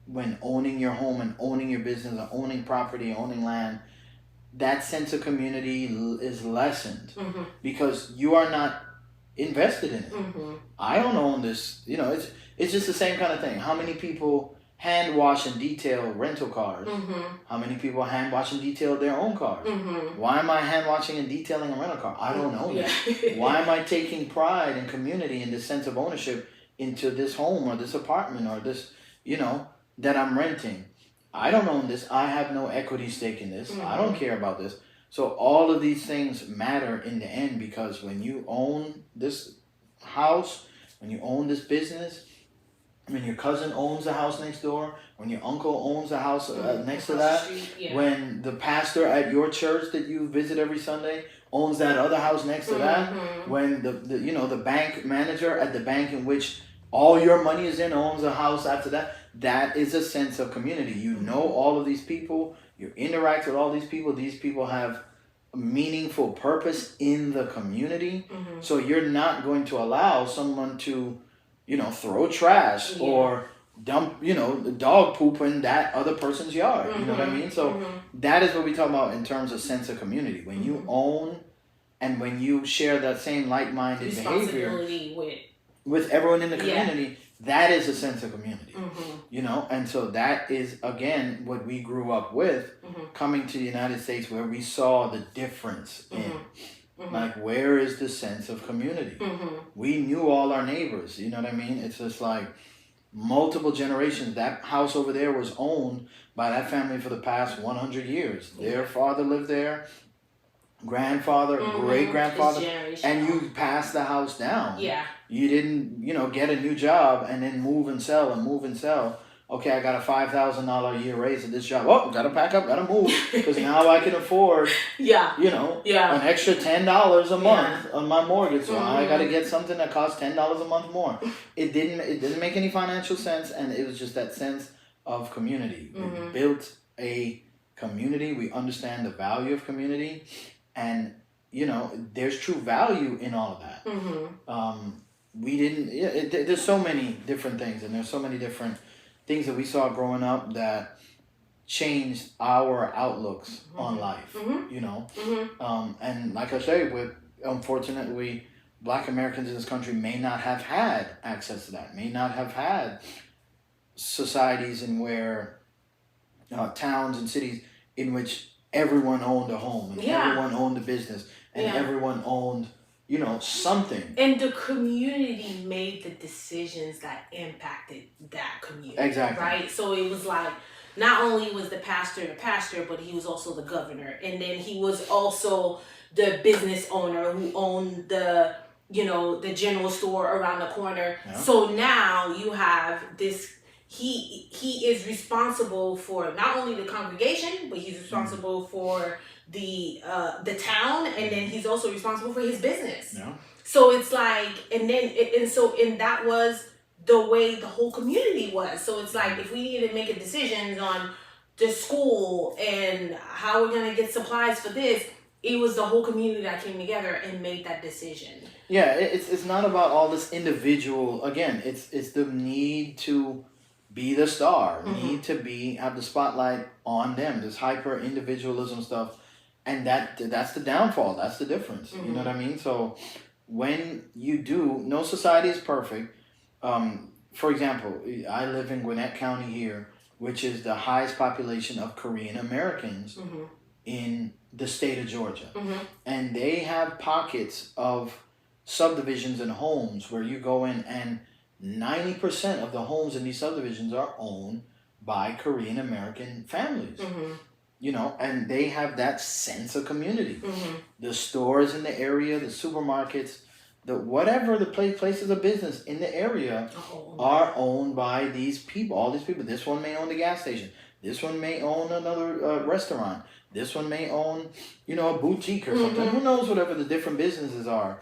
when owning your home and owning your business and owning property, owning land, that sense of community is lessened because you are not invested in it. I don't own this. It's just the same kind of thing. How many people hand wash and detail rental cars? How many people hand wash and detail their own cars? Why am I hand washing and detailing a rental car? I don't know that. Why am I taking pride and community and this sense of ownership into this home or this apartment or this, that I'm renting? I don't own this. I have no equity stake in this. I don't care about this. So all of these things matter in the end, because when you own this house, when you own this business, when your cousin owns the house next door, when your uncle owns the house next to that, when the pastor at your church that you visit every Sunday owns that other house next to that, when the bank manager at the bank in which all your money is in owns a house after that, that is a sense of community. You know all of these people, you interact with all these people. These people have a meaningful purpose in the community. So you're not going to allow someone to, throw trash or dump, dog poop in that other person's yard. You know what I mean? So that is what we talk about in terms of sense of community. When you own and when you share that same like-minded behavior with everyone in the community, that is a sense of community. And so that is, again, what we grew up with coming to the United States, where we saw the difference in where is the sense of community? We knew all our neighbors, you know what I mean? It's just multiple generations. That house over there was owned by that family for the past 100 years. Their father lived there, grandfather, great-grandfather, and you passed the house down. You didn't, get a new job and then move and sell and move and sell. Okay, I got a $5,000 a year raise at this job. Oh, gotta pack up, gotta move, because now I can afford, an extra $10 a month on my mortgage. So I gotta get something that costs $10 a month more. It didn't make any financial sense, and it was just that sense of community. We built a community. We understand the value of community, and there's true value in all of that. We didn't. There's so many different things, and there's so many different things that we saw growing up that changed our outlooks on life. And like I say, unfortunately, Black Americans in this country may not have had access to that. May not have had societies in where towns and cities in which everyone owned a home and everyone owned a business and everyone owned something. And the community made the decisions that impacted that community. Exactly. Right? So it was like, not only was the pastor, but he was also the governor. And then he was also the business owner who owned the general store around the corner. Yeah. So now you have this, he is responsible for not only the congregation, but he's responsible for the town, and then he's also responsible for his business. Yeah. So it's like, and that was the way the whole community was. So it's like, if we needed to make decisions on the school and how we're gonna get supplies for this, it was the whole community that came together and made that decision. Yeah, it's not about all this individual. Again, it's the need to be the star, need to have the spotlight on them. This hyper individualism stuff. And that's the downfall. That's the difference. You know what I mean? So when you no society is perfect. For example, I live in Gwinnett County here, which is the highest population of Korean Americans in the state of Georgia. And they have pockets of subdivisions and homes where you go in and 90% of the homes in these subdivisions are owned by Korean American families. And they have that sense of community. The stores in the area, the supermarkets, whatever the places of business in the area are owned by these people. All these people. This one may own the gas station. This one may own another restaurant. This one may own, a boutique or something. Who knows? Whatever the different businesses are.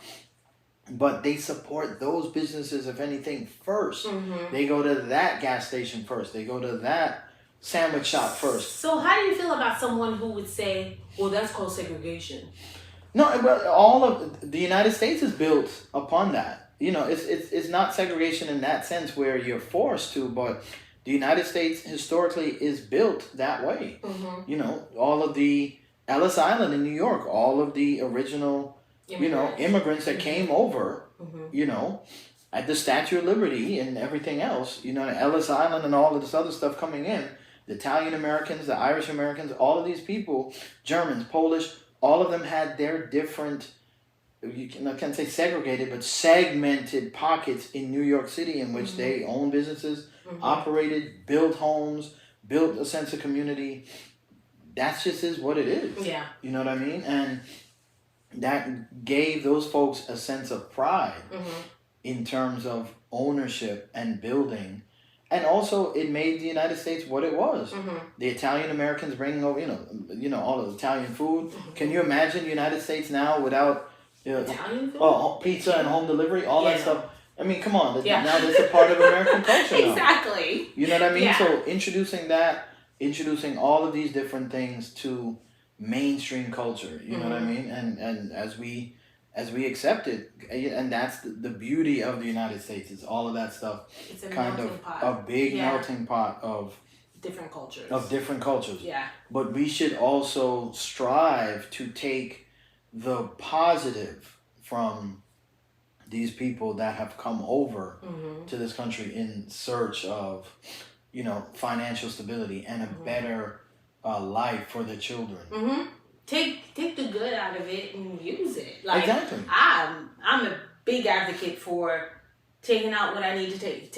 But they support those businesses, if anything, first. They go to that gas station first. They go to that sandwich shop first. So how do you feel about someone who would say, well, that's called segregation? No, well, all of the United States is built upon that. It's not segregation in that sense where you're forced to, but the United States historically is built that way. All of the Ellis Island in New York, all of the original, immigrants that came over, at the Statue of Liberty and everything else, Ellis Island and all of this other stuff coming in. The Italian Americans, the Irish Americans, all of these people, Germans, Polish, all of them had their different, I can't say segregated, but segmented pockets in New York City in which they owned businesses, operated, built homes, built a sense of community. That just is what it is. Yeah. You know what I mean? And that gave those folks a sense of pride in terms of ownership and building. And also, it made the United States what it was. The Italian Americans bringing over, all of the Italian food. Can you imagine the United States now without Italian food? Pizza and home delivery, all that stuff? I mean, come on. Now that's a part of American culture now. Exactly. You know what I mean? Yeah. So introducing all of these different things to mainstream culture. You know what I mean? And as we accept it, and that's the beauty of the United States, is all of that stuff. It's a kind melting of pot. A big melting pot of different cultures. Yeah. But we should also strive to take the positive from these people that have come over to this country in search of, financial stability and a better life for their children. Take the good out of it and use it. Like, exactly. I'm a big advocate for taking out what I need to take,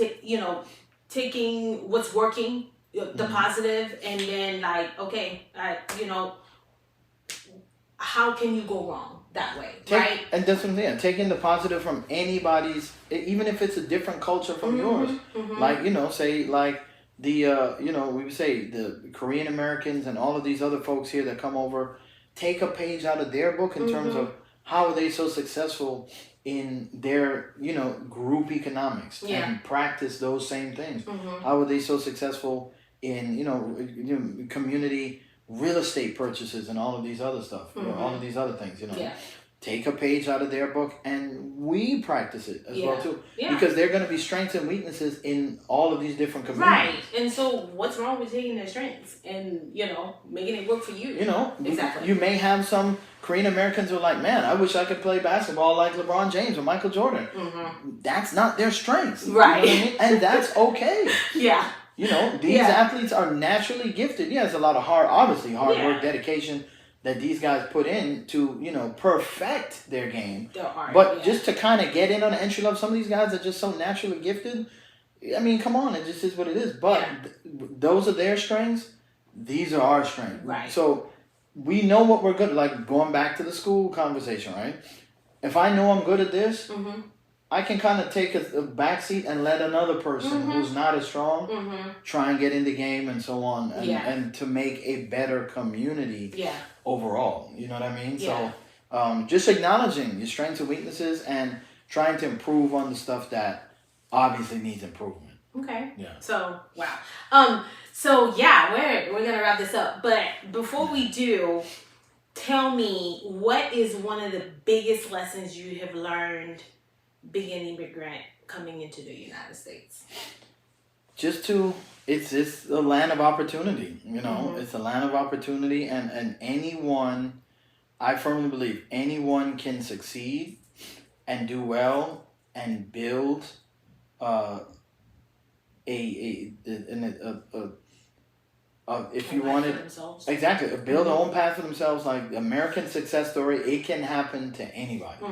taking what's working, the positive, and then how can you go wrong that way, right? And that's what I'm saying. Taking the positive from anybody's, even if it's a different culture from yours, say like the we would say the Korean Americans and all of these other folks here that come over. Take a page out of their book in terms of how are they so successful in their, group economics and practice those same things. How are they so successful in, community real estate purchases and all of these other stuff, all of these other things, take a page out of their book and we practice it as well too. Yeah. Because there are going to be strengths and weaknesses in all of these different communities. Right. And so what's wrong with taking their strengths and, making it work for you? Exactly. You may have some Korean Americans who are like, man, I wish I could play basketball like LeBron James or Michael Jordan. Mm-hmm. That's not their strengths. Right. You know what I mean? And that's okay. Yeah. These athletes are naturally gifted. Yeah, it's a lot of hard work, dedication that these guys put in to, perfect their game. But just to kind of get in on the entry level, some of these guys are just so naturally gifted. I mean, come on, it just is what it is. But those are their strengths. These are our strengths. Right. So we know what we're good at. Like going back to the school conversation, right? If I know I'm good at this, I can kind of take a back seat and let another person who's not as strong try and get in the game and so on. And to make a better community overall. You know what I mean? Yeah. So just acknowledging your strengths and weaknesses and trying to improve on the stuff that obviously needs improvement. Okay. Yeah. So, wow. We're going to wrap this up. But before we do, tell me, what is one of the biggest lessons you have learned being an immigrant coming into the United States? It's a land of opportunity, It's a land of opportunity, and anyone, I firmly believe, anyone can succeed and do well and build if you wanted exactly build their own path for themselves. Like American success story, it can happen to anybody.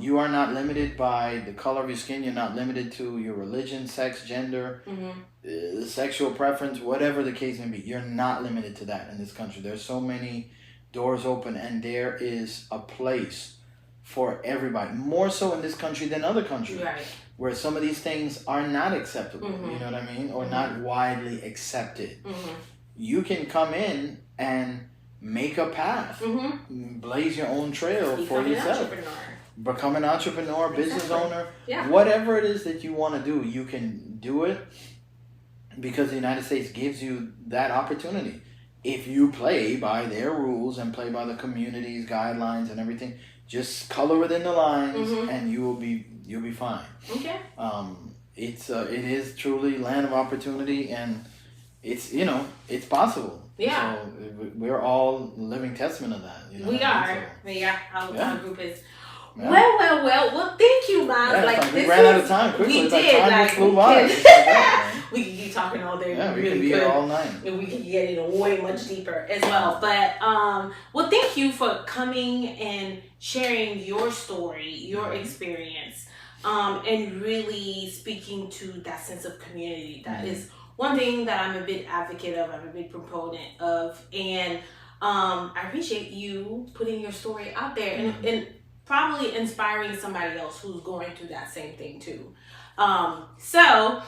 You are not limited by the color of your skin. You're not limited to your religion, sex, gender, sexual preference, whatever the case may be. You're not limited to that in this country. There's so many doors open, and there is a place for everybody. More so in this country than other countries, where some of these things are not acceptable. You know what I mean, or not widely accepted. You can come in and make a path, blaze your own trail for yourself. Become an entrepreneur, business owner, whatever it is that you want to do, you can do it because the United States gives you that opportunity. If you play by their rules and play by the community's guidelines and everything, just color within the lines and you'll be fine. Okay. It is truly land of opportunity, and it's possible. Yeah. So we're all living testament of that. We are. Our group is. Yeah. Well, thank you, Miles. We ran out of time quickly. We did. Time flew by. We can keep talking all day. Yeah, we can be here all night. And we can get in way much deeper as well. But, thank you for coming and sharing your story, your experience, and really speaking to that sense of community. That is one thing that I'm a big advocate of. I'm a big proponent of. And I appreciate you putting your story out there and probably inspiring somebody else who's going through that same thing too. So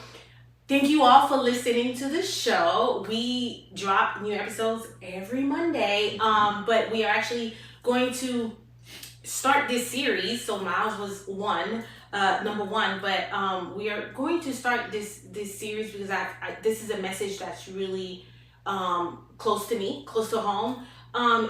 thank you all for listening to the show. We drop new episodes every Monday, but we are actually going to start this series. So Miles was number one, but we are going to start this series because this is a message that's really close to me, close to home,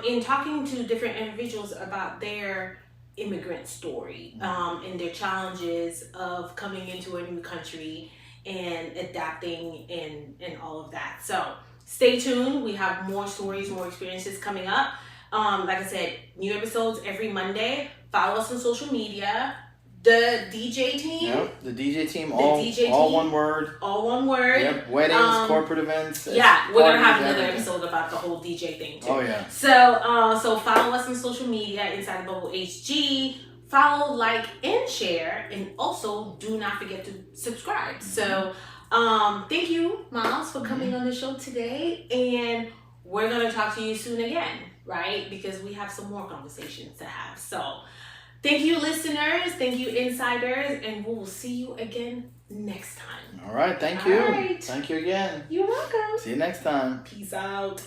in talking to different individuals about their immigrant story and their challenges of coming into a new country and adapting and all of that. So stay tuned. We have more stories, more experiences coming up. Like I said, new episodes every Monday. Follow us on social media. The DJ team. Yep, the DJ team. All one word. All one word. Yep, weddings, corporate events. Yeah, we're going to have another episode about the whole DJ thing too. Oh, yeah. So follow us on social media, Inside the Bubble HG. Follow, like, and share. And also, do not forget to subscribe. So, thank you, Miles, for coming on the show today. And we're going to talk to you soon again, right? Because we have some more conversations to have. So, thank you, listeners. Thank you, insiders. And we will see you again next time. All right. Thank you. All right. Thank you again. You're welcome. See you next time. Peace out.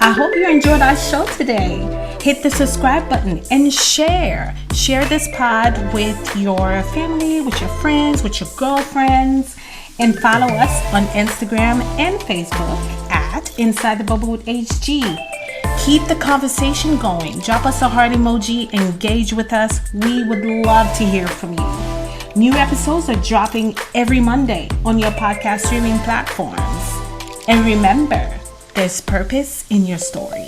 I hope you enjoyed our show today. hit the subscribe button and share. Share this pod with your family, with your friends, with your girlfriends, and follow us on Instagram and Facebook at Inside the Bubble with HG. Keep the conversation going. Drop us a heart emoji, engage with us. We would love to hear from you. New episodes are dropping every Monday on your podcast streaming platforms. And remember, there's purpose in your story.